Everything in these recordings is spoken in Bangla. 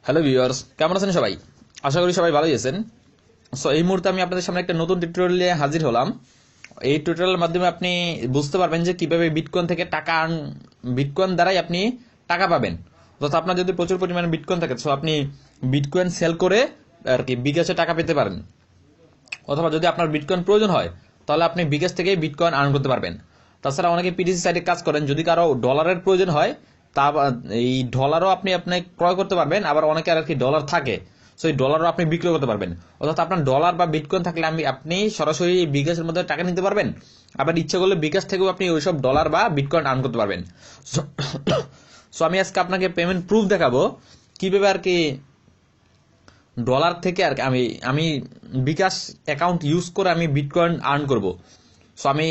হ্যালো ভিউয়ার্স, কেমন আছেন সবাই? আশা করি সবাই ভালোই আছেন। সো এই মুহূর্তে আমি আপনাদের সামনে একটা নতুন টিউটোরিয়াল নিয়ে হাজির হলাম। এই টিউটোরিয়ালের মাধ্যমে আপনি বুঝতে পারবেন যে কিভাবে বিটকয়েন থেকে বিটকয়েন দ্বারাই আপনি টাকা পাবেন। অর্থাৎ আপনার যদি প্রচুর পরিমাণে বিটকয়েন থাকে, সো আপনি বিটকয়েন সেল করে আর কি বিকাশে টাকা পেতে পারেন। অথবা যদি আপনার বিটকয়েন প্রয়োজন হয়, তাহলে আপনি বিকাশ থেকে বিটকয়েন আর্ন করতে পারবেন। তাছাড়া অনেকে পিটিসি সাইটে কাজ করেন, যদি কারো ডলারের প্রয়োজন হয়, তা এই ডলারও আপনি ক্রয় করতে পারবেন। আবার অনেকে আর কি ডলার থাকে, সো এই ডলারও আপনি বিক্রয় করতে পারবেন। অর্থাৎ আপনার ডলার বা বিটকয়েন থাকলে আপনি সরাসরি বিকাশের মধ্যে টাকা নিতে পারবেন। আবার ইচ্ছা করলে বিকাশ থেকেও আপনি ওইসব ডলার বা বিটকয়েন আর্ন করতে পারবেন। সো আমি আজকে আপনাকে পেমেন্ট প্রুফ দেখাবো কিভাবে আর কি ডলার থেকে আর আমি আমি বিকাশ অ্যাকাউন্ট ইউজ করে আমি বিটকয়েন আর্ন করব। সো আমি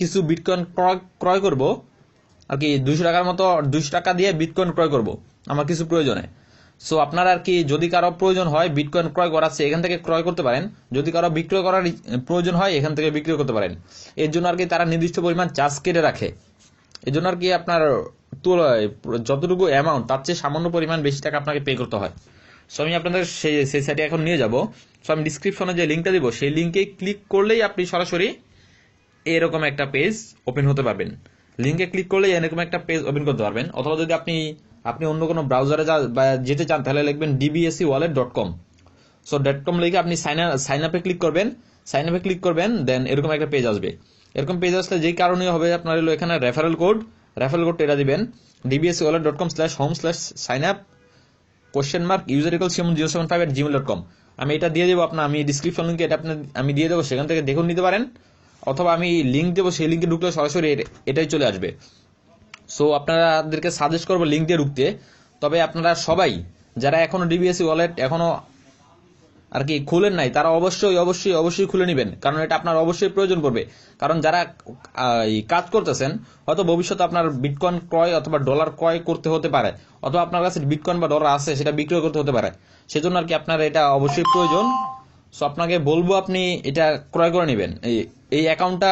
কিছু বিটকয়েন ক্রয় করব আর কি 200 টাকার মতো, 200 টাকা দিয়ে বিটকয়েন ক্রয় করব আমার কিছু প্রয়োজনে। সো আপনার আর কি যদি কারো প্রয়োজন হয় বিটকয়েন ক্রয় করার, এখান থেকে ক্রয় করতে পারেন। যদি কারো বিক্রয় করার প্রয়োজন হয়, এখান থেকে বিক্রয় করতে পারেন। এর জন্য আর কি তারা নির্দিষ্ট পরিমাণ চার্জ কেটে রাখে। এই জন্য আর কি আপনার যতটুকু অ্যামাউন্ট তার চেয়ে সামান্য পরিমাণ বেশি টাকা আপনাকে পে করতে হয়। সো আমি আপনাদের সেই সাইটে এখন নিয়ে যাব। সো আমি ডিসক্রিপশনে যে লিঙ্কটা দিব, সেই লিঙ্কে ক্লিক করলেই আপনি সরাসরি এরকম একটা পেজ ওপেন হতে পারবেন। লিঙ্কে ক্লিক করলেই এরকম একটা পেজ ওপেন করতে পারবেন। অথবা যদি আপনি অন্য কোনো ব্রাউজারে যেতে চান, তাহলে লিখবেন dbsewallet.com। সো .com লিখে আপনি সাইন আপে ক্লিক করবেন। সাইন আপে ক্লিক করবেন, দেন এরকম একটা পেজ আসবে। এরকম পেজ আসলে যেই কারণে হবে, আপনার হলো এখানে রেফারেল কোডটা এটা দিবেন, dbsewallet.com/home/signup !simon075@gmail.com। আমি এটা দিয়ে দেবো আমি ডিসক্রিপশন লিঙ্কে এটা আমি দিয়ে দেবো, সেখান থেকে দেখুন নিতে পারেন। অথবা আমি লিঙ্ক দেবো, সেই লিঙ্কে ঢুকলে সরাসরি এটাই চলে আসবে। সো আপনাদেরকে সাজেস্ট করবো লিঙ্ক দিয়ে ঢুকতে। তবে আপনারা সবাই যারা এখনো ডিবিএসসি ওয়ালেট এখনো আর কি খুলেন নাই, তারা অবশ্যই খুলে নেবেন, কারণ এটা আপনার অবশ্যই প্রয়োজন পড়বে। কারণ যারা কাজ করতেছেন, হয়তো ভবিষ্যতে আপনার বিটকয়েন ক্রয় অথবা ডলার ক্রয় করতে হতে পারে, অথবা আপনার কাছে বিটকয়েন বা ডলার আছে সেটা বিক্রয় করতে হতে পারে। সেজন্য আর কি আপনার এটা অবশ্যই প্রয়োজন। সো আপনাকে বলবো আপনি এটা ক্রয় করে নেবেন, এই অ্যাকাউন্টটা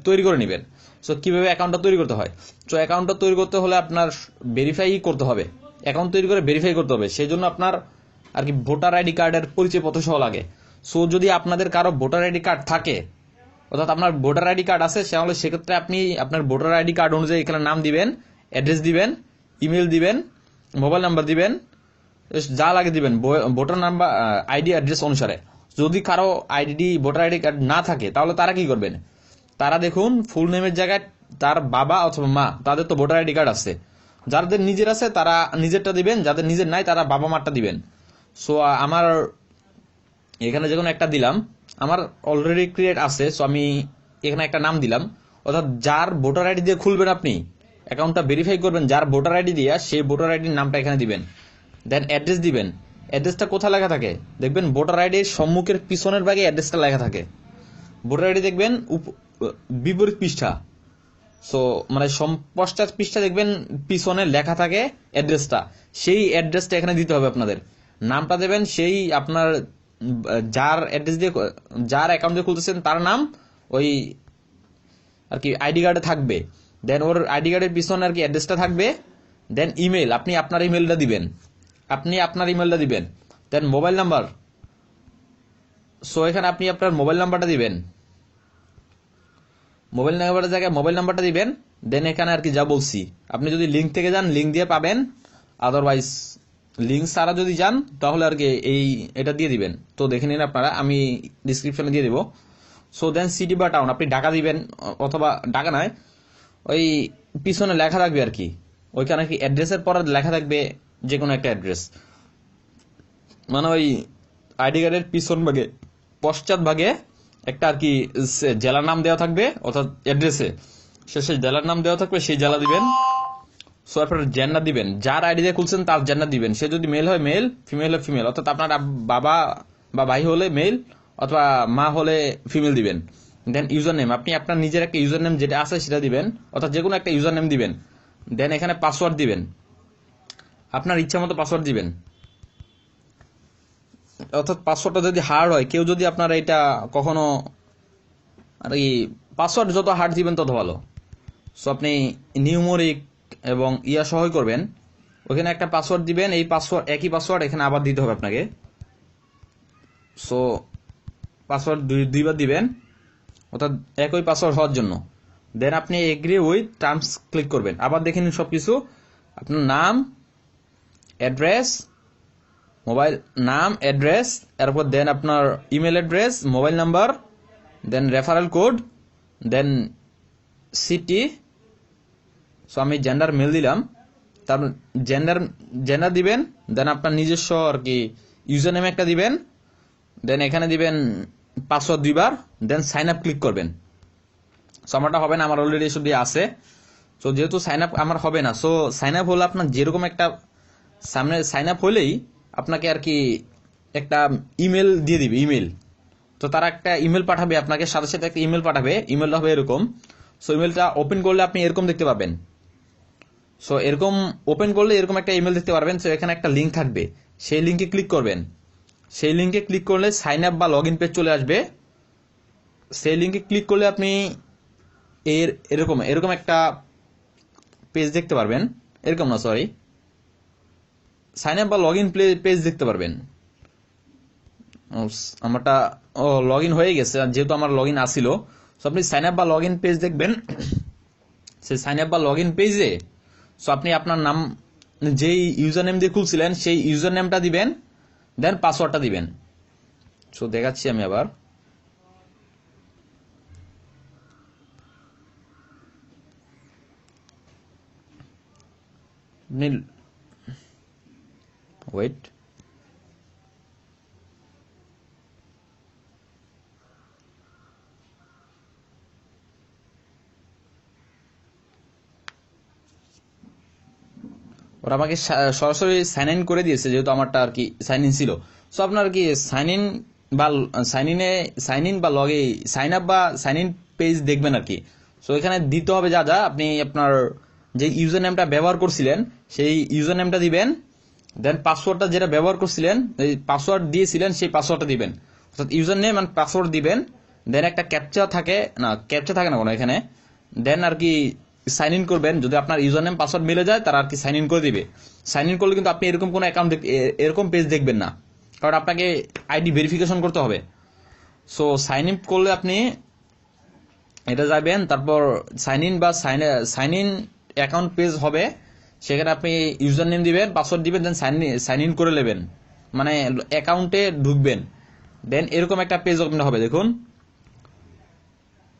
তৈরি করে নেবেন। সো কিভাবে অ্যাকাউন্টটা তৈরি করতে হয়? সো অ্যাকাউন্টটা তৈরি করতে হলে আপনার ভেরিফাই করতে হবে। অ্যাকাউন্ট তৈরি করে ভেরিফাই করতে হবে, সেই জন্য আপনার আর কি ভোটার আইডি কার্ডের পরিচয়পত্র সহ লাগে। সো যদি আপনাদের কারো ভোটার আইডি কার্ড থাকে, অর্থাৎ আপনার ভোটার আইডি কার্ড আছে, তাহলে সেক্ষেত্রে আপনি আপনার ভোটার আইডি কার্ড অনুযায়ী এখানে নাম দিবেন, অ্যাড্রেস দিবেন, ইমেল দিবেন, মোবাইল নাম্বার দিবেন, যা লাগে দিবেন ভোটার নাম্বার আইডি অ্যাড্রেস অনুসারে। যদি কারো ভোটার আইডি কার্ড না থাকে, তাহলে তারা কি করবেন? তারা দেখুন ফুল নেমের জায়গায় তার বাবা অথবা মা, তাদের তো ভোটার আইডি কার্ড আছে। যাদের নিজের আছে তারা নিজেরটা দিবেন, যাদের নিজের নাই তারা বাবা মারটা দিবেন। সো আমার এখানে যখন একটা দিলাম, আমার অলরেডি ক্রিয়েট আছে, সো আমি এখানে একটা নাম দিলাম। অর্থাৎ যার ভোটার আইডি দিয়ে খুলবেন আপনি অ্যাকাউন্টটা ভেরিফাই করবেন, যার ভোটার আইডি দিয়ে, সেই ভোটার আইডির নামটা এখানে দিবেন। দেন অ্যাড্রেস দিবেন। অ্যাড্রেসটা কোথায় লেখা থাকে দেখবেন, ভোটার আইডির সম্মুখের পিছনের ভাগে অ্যাড্রেসটা লেখা থাকে। ভোটার আইডি দেখবেন বিপরীত পৃষ্ঠা, সো মানে পশ্চাৎ পৃষ্ঠা দেখবেন পিছনে লেখা থাকে অ্যাড্রেসটা। সেই অ্যাড্রেসটা এখানে দিতে হবে আপনাদের। নামটা দেবেন সেই আপনার যার অ্যাড্রেস দিয়ে, যার অ্যাকাউন্ট দিয়ে খুলতেছেন তার নাম ওই আর কি আইডি কার্ডে থাকবে। দেন ওর আইডি কার্ডের পিছনে আর কি অ্যাড্রেসটা থাকবে। দেন ইমেল, আপনি আপনার ইমেলটা দিবেন। দেন মোবাইল নাম্বার, সো এখানে আপনি আপনার মোবাইল নাম্বারটা দিবেন। মোবাইল নাম্বারের জায়গায় মোবাইল নাম্বারটা দিবেন। দেন এখানে আর কি যা বলছি, আপনি যদি লিঙ্ক থেকে যান লিঙ্ক দিয়ে পাবেন, আদারওয়াইজ লিঙ্ক ছাড়া যদি যান তাহলে আর কি এটা দিয়ে দিবেন। তো দেখে নিন আপনারা, আমি ডিসক্রিপশনে দিয়ে দেবো। সো দেন সিটি বা টাউন আপনি ঢাকা দিবেন, অথবা ঢাকা নয়, ওই পিছনে লেখা থাকবে আর কি, ওইখানে কি অ্যাড্রেসের পরে লেখা থাকবে যে কোনো একটা অ্যাড্রেস, মানে ওই আইডি কার্ডের পিছন ভাগে পশ্চাৎ ভাগে একটা আর কি জেলার নাম দেওয়া থাকবে, অর্থাৎ অ্যাড্রেসে শেষে জেলার নাম দেওয়া থাকবে, সেই জেলা দিবেন। সো আপনার জেন্ডার দিবেন, যার আইডি দিয়ে খুলছেন তার জেন্ডার দিবেন। সে যদি মেল হয় মেল, ফিমেল হয় ফিমেল। অর্থাৎ আপনার বাবা বা ভাই হলে মেল, অথবা মা হলে ফিমেল দিবেন। দেন ইউজার নেম, আপনি আপনার নিজের একটা ইউজার নেম যেটা আছে সেটা দিবেন, অর্থাৎ যে কোনো একটা ইউজার নেম দিবেন। দেন এখানে পাসওয়ার্ড দিবেন, আপনার ইচ্ছা মতো পাসওয়ার্ড দিবেন। অর্থাৎ পাসওয়ার্ডটা যদি হার্ড হয়, কেউ যদি আপনার এটা কখনো আর কি, পাসওয়ার্ড যত হার্ড দিবেন তত ভালো। সো আপনি নিউমোরিক এবং সহই করবেন, ওখানে একটা পাসওয়ার্ড দিবেন, এই পাসওয়ার্ড একই পাসওয়ার্ড এখানে আবার দিতে হবে আপনাকে। সো পাসওয়ার্ড দুইবার দিবেন, অর্থাৎ একই পাসওয়ার্ড হওয়ার জন্য। দেন আপনি এগ্রি উইথ টার্মস ক্লিক করবেন। আবার দেখে নিন সবকিছু, আপনার নাম, অ্যাড্রেস, মোবাইল নাম, অ্যাড্রেস, এরপর দেন আপনার ইমেল অ্যাড্রেস, মোবাইল নাম্বার, দেন রেফারেল কোড, দেন সিটি। সো আমি জেন্ডার মেল দিলাম, তারপর জেন্ডার দিবেন, দেন আপনার নিজস্ব আর কি ইউজার নেম একটা দিবেন, দেন এখানে দিবেন পাসওয়ার্ড দুইবার, দেন সাইন আপ ক্লিক করবেন। সো আমারটা হবে না, আমার অলরেডি এসব দিয়ে আছে। সো যেহেতু সাইন আপ আমার হবে না, সো সাইন আপ হলে আপনার যেরকম একটা সামনে সাইন আপ হলেই আপনাকে আর কি একটা ইমেল দিয়ে দিবে, ইমেল। তো তারা একটা ইমেল পাঠাবে আপনাকে, সাথে সাথে একটা ইমেল পাঠাবে, ইমেলটা হবে এরকম। সো ইমেলটা ওপেন করলে আপনি এরকম দেখতে পাবেন। সো এরকম ওপেন করলে এরকম একটা ইমেল দেখতে পারবেন। সো এখানে একটা লিঙ্ক থাকবে, সেই লিঙ্কে ক্লিক করবেন। সেই লিঙ্কে ক্লিক করলে সাইন আপ বা লগ ইন পেজ চলে আসবে। সেই লিঙ্কে ক্লিক করলে আপনি এরকম একটা পেজ দেখতে পারবেন। এরকম না, সরি, সাইন আপ বা লগ ইন পেজ দেখতে পারবেন। আমারটা লগ ইন হয়ে গেছে, যেহেতু আমার লগ ইন আসিল। সো আপনি সাইন আপ বা লগ ইন পেজ দেখবেন। সেই সাইন আপ বা লগ ইন পেজে সো আপনি আপনার নাম, যেই ইউজার নেম দিয়ে খুলছিলেন সেই ইউজার নেমটা দিবেন, দেন পাসওয়ার্ডটা দিবেন। সো দেখাচ্ছি আমি আবার। ওয়েট, ওরা আমাকে সরাসরি সাইন ইন করে দিয়েছে, যেহেতু আমারটা আর কি সাইন ইন ছিল। সো আপনার কি সাইন ইন বা লগে সাইন আপ বা সাইন ইন পেজ দেখবেন আর কি। সো এখানে দিতে হবে যা যা, আপনি আপনার যে ইউজার নেমটা ব্যবহার করছিলেন সেই ইউজার নেমটা দিবেন, দেন পাসওয়ার্ডটা যেটা ব্যবহার করছিলেন, এই পাসওয়ার্ড দিয়েছিলেন সেই পাসওয়ার্ডটা দিবেন, অর্থাৎ ইউজার নেম অ্যান্ড পাসওয়ার্ড দিবেন। দেন একটা ক্যাপচা থাকে না কোনো এখানে, দেন আর কি সাইন ইন করবেন। যদি আপনার ইউজার নেম পাসওয়ার্ড মিলে যায় তারা আর কি সাইন ইন করে দিবে। সাইন ইন করলে কিন্তু আপনি এরকম কোনো অ্যাকাউন্ট এরকম পেজ দেখবেন না, কারণ আপনাকে আইডি ভেরিফিকেশন করতে হবে। সো সাইন ইন করলে আপনি এটা যাবেন, তারপর সাইন ইন বা সাইন ইন অ্যাকাউন্ট পেজ হবে, সেখানে আপনি ইউজার নেম দিবেন, পাসওয়ার্ড দিবেন, দেন সাইন ইন করে নেবেন, মানে অ্যাকাউন্টে ঢুকবেন। দেন এরকম একটা পেজ ওপেন হবে, দেখুন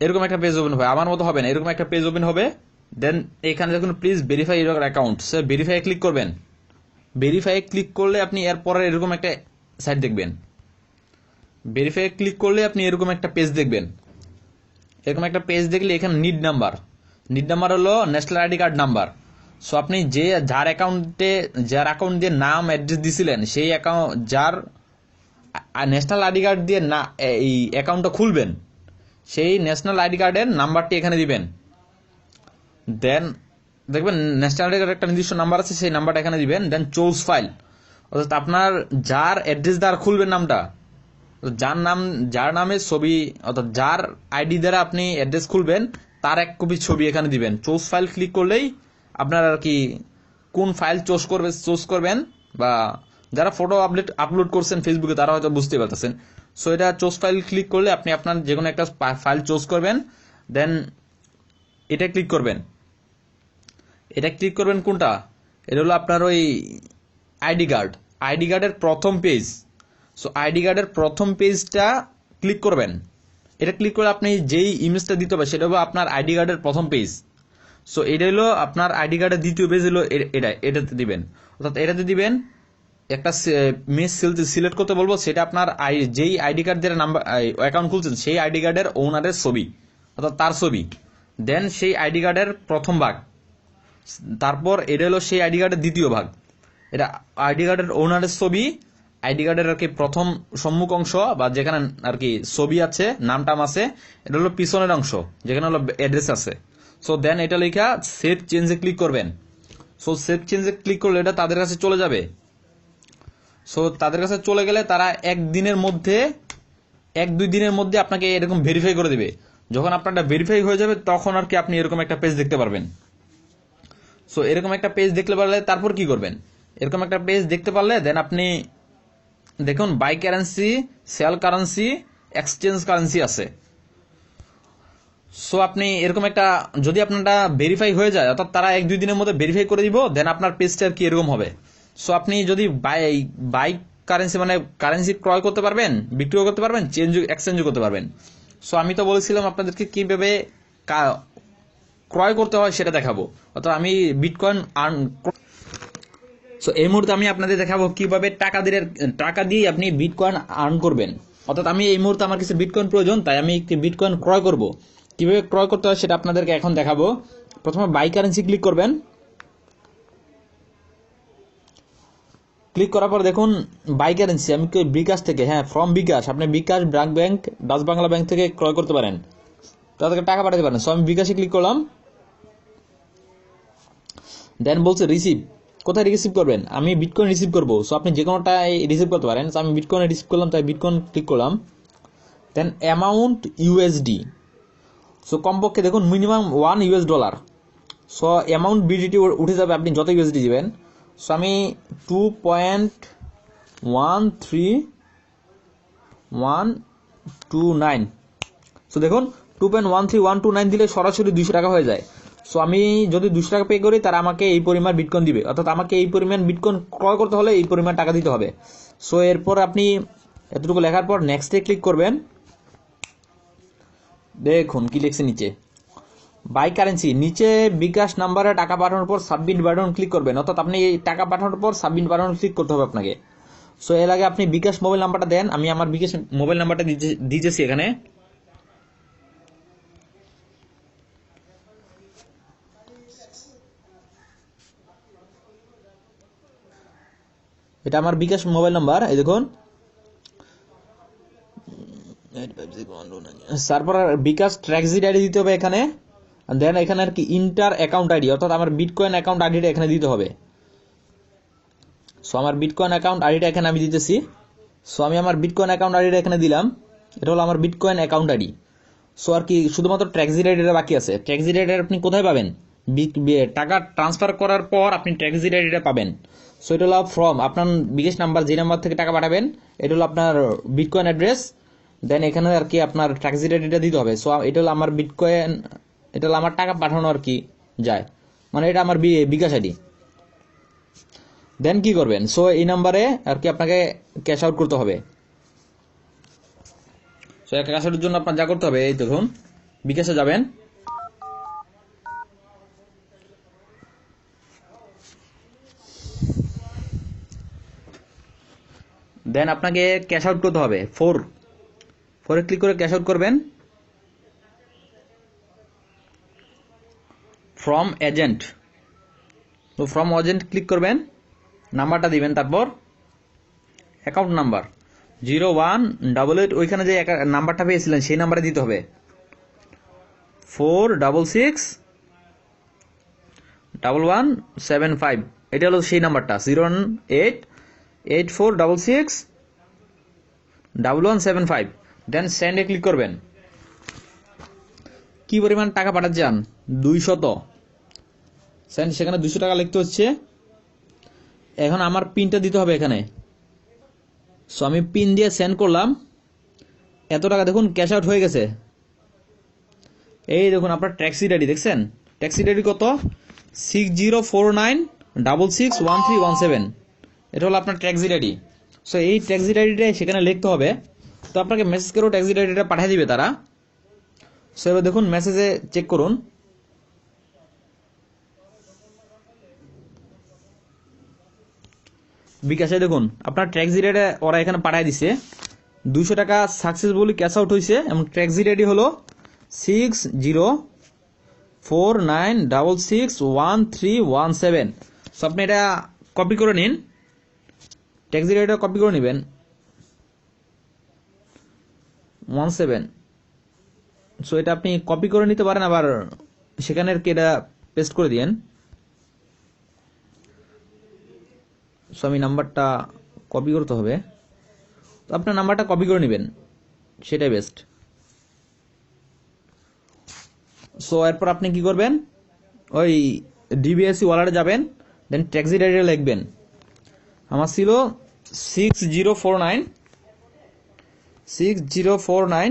এরকম একটা পেজ ওপেন হবে, আমার মতো হবে না, এরকম একটা পেজ ওপেন হবে। দেন এখানে দেখুন please verify your account, say verify click করবেন। ভেরিফাই ক্লিক করলে আপনি এরপরে এরকম একটা সাইট দেখবেন। ভেরিফাই ক্লিক করলে আপনি এরকম একটা পেজ দেখবেন। এরকম একটা পেজ দেখলে এখানে নিড নাম্বার হলো national ID card number. So আপনি যার অ্যাকাউন্ট দিয়ে নাম অ্যাড্রেস দিছিলেন, সেই অ্যাকাউন্ট যার ন্যাশনাল আইডি কার্ড দিয়ে না এই অ্যাকাউন্টটা খুলবেন, সেই ন্যাশনাল আইডি কার্ডের নাম্বারটি এখানে দিবেন। দেন দেখবেন ন্যাশনাল আইডি কার্ডের একটা নির্দিষ্ট নাম্বার আছে, সেই নাম্বারটা এখানে দিবেন। দেন চুজ ফাইল, অর্থাৎ আপনার যার অ্যাড্রেস দ্বারা খুলবেন নামটা, যার নামে ছবি, অর্থাৎ যার আইডি দ্বারা আপনি অ্যাড্রেস খুলবেন তার এক কপি ছবি এখানে দিবেন। চুজ ফাইল ক্লিক করলেই আপনার আর কি কোন ফাইল চুজ করবেন, বা যারা ফটো আপলোড করছেন ফেসবুকে তারা হয়তো বুঝতে পারতেছেন। সো এটা চুজ ফাইল ক্লিক করলে আপনি আপনার যে কোনো একটা ফাইল চুজ করবেন, দেন এটা ক্লিক করবেন। কোনটা? এটা হলো আপনার ওই আইডি কার্ডের প্রথম পেজ। সো আইডি কার্ডের প্রথম পেজটা ক্লিক করবেন। এটা ক্লিক করে আপনি যেই ইমেজটা দিতে হবে সেটা হলো আপনার আইডি কার্ডের প্রথম পেজ। সো এটা হলো আপনার আইডি কার্ডের দ্বিতীয় পেজ হলো এটাতে দিবেন, অর্থাৎ এটাতে দিবেন। একটা মেজ সিলেক্ট করতে বলবো, সেটা আপনার যেই আইডি কার্ড দিয়ে নাম্বার অ্যাকাউন্ট খুলছেন সেই আইডি কার্ডের ওনারের ছবি, অর্থাৎ তার ছবি। দেন সেই আইডি কার্ডের প্রথম ভাগ, তারপর এটা হলো সেই আইডি কার্ডের দ্বিতীয় ভাগ। এটা আইডি কার্ডের ওনারের ছবি, আইডি কার্ডের আর কি প্রথম সম্মুখ অংশ বা যেখানে আর কি ছবি আছে, নাম টাম আছে, এটা হলো পিছনের অংশ যেখানে হলো অ্যাড্রেস আছে। সো দেন এটা লেখা সেভ চেঞ্জে ক্লিক করবেন। সো সেভ চেঞ্জে ক্লিক করলে এটা তাদের কাছে চলে যাবে। সো তাদের কাছে চলে গেলে তারা 1-2 দিনের মধ্যে আপনাকে এরকম ভেরিফাই করে দিবে। যখন আপনারটা ভেরিফাই হয়ে যাবে তখন আর কি আপনি এরকম একটা পেজ দেখতে পারবেন। সো এরকম একটা পেজ দেখতে পারলে তারপর কি করবেন, এরকম একটা পেজ দেখতে পারলে দেন আপনি দেখুন buy currency, sell currency, exchange currency আছে। সো আপনি এরকম একটা যদি আপনারটা ভেরিফাই হয়ে যায়, অর্থাৎ তারা 1-2 দিনের মধ্যে ভেরিফাই করে দিব, দেন আপনার পেজটা আর কি এরকম হবে। সো আপনি যদি বাই কারেন্সি মানে কারেন্সি ক্রয় করতে পারবেন, বিক্রিও করতে পারবেন, এক্সচেঞ্জও করতে পারবেন। সো আমি তো বলেছিলাম আপনাদেরকে কিভাবে ক্রয় করতে হয় সেটা দেখাবো, অর্থাৎ আমি বিটকয়েন আর্ন। সো এই মুহূর্তে আমি আপনাদের দেখাবো কিভাবে টাকা দিয়ে আপনি বিটকয়েন আর্ন করবেন। অর্থাৎ আমি এই মুহূর্তে আমার কিছু বিটকয়েন প্রয়োজন, তাই আমি একটি বিটকয়েন ক্রয় করব। কিভাবে ক্রয় করতে হয় সেটা আপনাদেরকে এখন দেখাবো। প্রথমে বাই কারেন্সি ক্লিক করবেন। ক্লিক করার পর দেখুন বাই কারেন্সি, আমি বিকাশ থেকে, হ্যাঁ ফ্রম বিকাশ, আপনি bKash, BRAC bank, Dutch Bangla bank থেকে ক্রয় করতে পারেন, তাদেরকে টাকা পাঠাতে পারেন। সো আমি বিকাশে ক্লিক করলাম। দেন বলছে রিসিভ, কোথায় রিসিভ করবেন, আমি বিটকয়েন রিসিভ করবো। সো আপনি যে কোনোটাই রিসিভ করতে পারেন। সো আমি বিটকয়েন রিসিভ করলাম, তাই বিটকয়েন ক্লিক করলাম। দেন অ্যামাউন্ট ইউএসডি, সো কমপক্ষে দেখুন মিনিমাম $1। সো অ্যামাউন্ট বিডিটি উঠে যাবে আপনি যত ইউএসডি দিবেন। সো আমি 2.13129, সো দেখুন 2.13129 দিলে সরাসরি 200 টাকা হয়ে যায়। সো আমি যদি 200 টাকা পে করি, তারা আমাকে এই পরিমাণ বিটকয়েন দিবে, অর্থাৎ আমাকে এই পরিমাণ বিটকয়েন ক্রয় করতে হলে এই পরিমাণ টাকা দিতে হবে। সো এরপর আপনি এতটুকু লেখার পর নেক্সটে ক্লিক করবেন। দেখুন কি লিখছে নিচে, বাই কারেন্সি, নিচে বিকাশ নাম্বারে টাকা পাঠানোর পর সাবমিট বাটন ক্লিক করবেন, অর্থাৎ আপনি টাকা পাঠানোর পর সাবমিট বাটন ক্লিক করতে হবে আপনাকে। সো এর আগে আপনি বিকাশ মোবাইল নাম্বারটা দেন, আমি আমার বিকাশ মোবাইল নাম্বারটা দিয়েছি এখানে। এটা আমার বিকাশ মোবাইল নাম্বার, এই দেখুন। তারপর বিকাশ ট্র্যাকজিট আইডি দিতে হবে এখানে। দেন এখানে আর কি ইন্টার অ্যাকাউন্ট আইডি, অর্থাৎ আমার বিটকয়েন অ্যাকাউন্ট আইডিটা এখানে দিতে হবে। সো আমার বিটকয়েন অ্যাকাউন্ট আইডিটা এখানে আমি দিতেছি। সো আমি আমার বিটকয়েন অ্যাকাউন্ট আইডিটা এখানে দিলাম। এটা হলো আমার বিটকয়েন অ্যাকাউন্ট আইডি। সো আর কি শুধুমাত্র ট্র্যাকজিট আইডিটা বাকি আছে। ট্র্যাকজিট আইডি আপনি কোথায় পাবেন, টাকা ট্রান্সফার করার পর আপনি ট্র্যাকজিট আইডিটা পাবেন। সো এটা হলো ফ্রম আপনার বিকাশ নাম্বার, যে নাম্বার থেকে টাকা পাঠাবেন, এটা হলো আপনার বিটকয়েন অ্যাড্রেস। দেন এখানে আর কি আপনার ট্র্যাকজিট আইডিটা দিতে হবে। সো এটা হলো আমার বিটকয়েন, এটা হলো আমার টাকা পাঠানো আর কি যায়, মানে এটা আমার বিকাশ আইডি। দেন কি করবেন, সো এই নাম্বারে আর কি আপনাকে ক্যাশ আউট করতে হবে। সো ক্যাশ আউটের জন্য আপনার যা করতে হবে, এই দেখুন বিকাশে যাবেন। দেন আপনাকে ক্যাশ আউট করতে হবে, ফোরে ক্লিক করে ক্যাশ আউট করবেন। ফ্রম এজেন্ট, তো ফ্রম এজেন্ট ক্লিক করবেন, নাম্বারটা দিবেন, তারপর অ্যাকাউন্ট নাম্বার 0188, ওইখানে যে নাম্বারটা পেয়েছিলেন সেই নাম্বারে দিতে হবে। 4661175, এটা হলো সেই নাম্বারটা, 01884661175। দেন সেন্ডে ক্লিক করবেন। কি পরিমাণ টাকা পাঠাতে চান, 200, সেন্ড, সেখানে 200 টাকা লিখতে হচ্ছে। এখন আমার পিনটা দিতে হবে এখানে। সো আমি পিন দিয়ে সেন্ড করলাম, এত টাকা দেখুন ক্যাশ আউট হয়ে গেছে। এই দেখুন আপনার ট্যাক্সি আইডি দেখছেন, ট্যাক্সি আইডি কত, 6049661317, এটা হলো আপনার ট্যাক্সি আইডি। সো এই ট্যাক্সি আইডিটা সেখানে লিখতে হবে। তো আপনাকে মেসেজ করেও ট্যাক্সি আইডিটা পাঠিয়ে দিবে তারা। সো এবার দেখুন মেসেজে চেক করুন, বিকাশে দেখুন আপনার ট্যাক্সি আইডি ওরা এখানে পাঠিয়ে দিছে, 200 টাকা সাকসেসফুলি ক্যাশ আউট হয়েছে, এবং ট্যাক্সি আইডি হলো 6049661317। সো আপনি এটা কপি করে নিন, ট্যাক্সি আইডিটা কপি করে নেবেন, 17। সো এটা আপনি কপি করে নিতে পারেন, আবার সেখানে এটা পেস্ট করে দিয়েন। সো আমি নাম্বারটা কপি করতে হবে, তো আপনার নাম্বারটা কপি করে নেবেন, সেটাই বেস্ট। সো এরপর আপনি কি করবেন, ওই ডিবিএসসি ওয়ালেটে যাবেন, দেন ট্যাক্সিড আইডিটা লিখবেন। আমার ছিল 6049 6613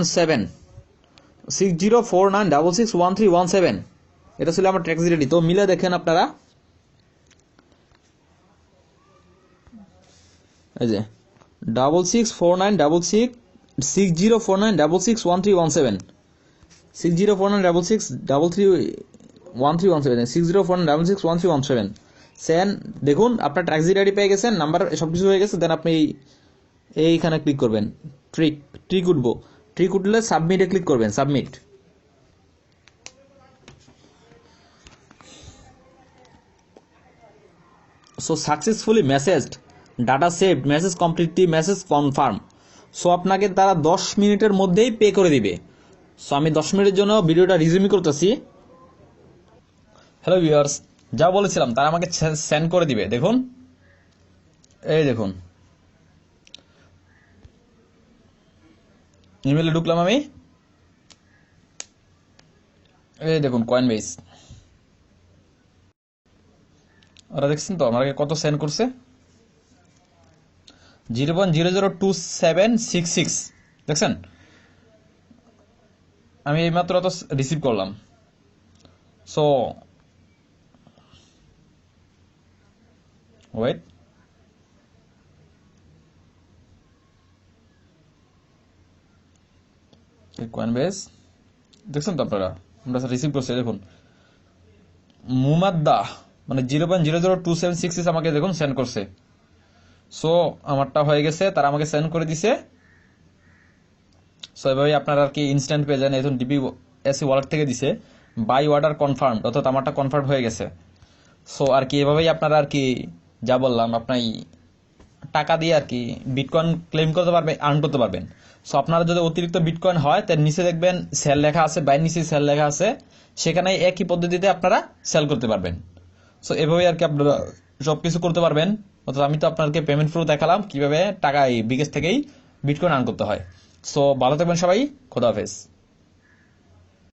17 6049 661317 এটা ছিল আমার ট্যাক্সিড আইডি। তো মিলে দেখেন আপনারা, এই যে 6649 6049 6049 সেন দেখুন আপনার ট্যাক্সিড আইডি পেয়ে গেছেন, নাম্বার সবকিছু হয়ে গেছে। দেন আপনি এইখানে ক্লিক করবেন, ট্রিক উঠবো, ট্রিক উঠলে সাবমিটে ক্লিক করবেন, submit. So successfully messaged, data saved, message completely, message confirm. So আপনাকে তারা 10 মিনিটের মধ্যেই পে করে দিবে। সো আমি 10 মিনিটের জন্য ভিডিওটা রিজিউম করতেছি। হ্যালো ভিউয়ার্স, যা বলেছিলাম তারা আমাকে সেন্ড করে দিবে। দেখুন, এই দেখুন ইমেলে ঢুকলাম আমি, এই দেখুন কয়েনবেস, ওরা দেখছেন তো আমাকে কত সেন্ড করছে, 0.002766 দেখছেন। আমি এইমাত্র তো রিসিভ করলাম। সো ওয়েট, কয়েনবেস দেখছেন তো আপনারা, আমরা রিসিভ করছি। দেখুন মুমাদ্দা মানে 0.002766 আমাকে দেখুন সেন্ড করছে। সো আমারটা হয়ে গেছে, তারা আমাকে সেন্ড করে দিছে। সো এভাবে আপনারা আর কি ইনস্ট্যান্ট পেয়ে যান। এখন ডিবিএসসি ওয়ালেট থেকে দিছে বাই অর্ডার কনফার্ম, অর্থাৎ আমারটা কনফার্ম হয়ে গেছে। সো আর কি এভাবেই আপনারা আর কি যা বললাম আপনার টাকা দিয়ে আর কি বিটকয়েন ক্লেম করতে পারবেন, আর্ন করতে পারবেন। সো আপনারা যদি অতিরিক্ত বিটকয়েন হয় তার নিচে দেখবেন সেল লেখা আছে, বাই নিচে সেল লেখা আছে, সেখানে একই পদ্ধতিতে আপনারা সেল করতে পারবেন। সো এভাবেই আর কি আপনারা সবকিছু করতে পারবেন। অর্থাৎ আমি তো আপনাকে পেমেন্ট প্রুফ দেখালাম কিভাবে টাকা এই বিকাশ থেকেই বিটকয়েন আর্ন করতে হয়। সো ভালো থাকবেন সবাই, খোদা হাফেজ।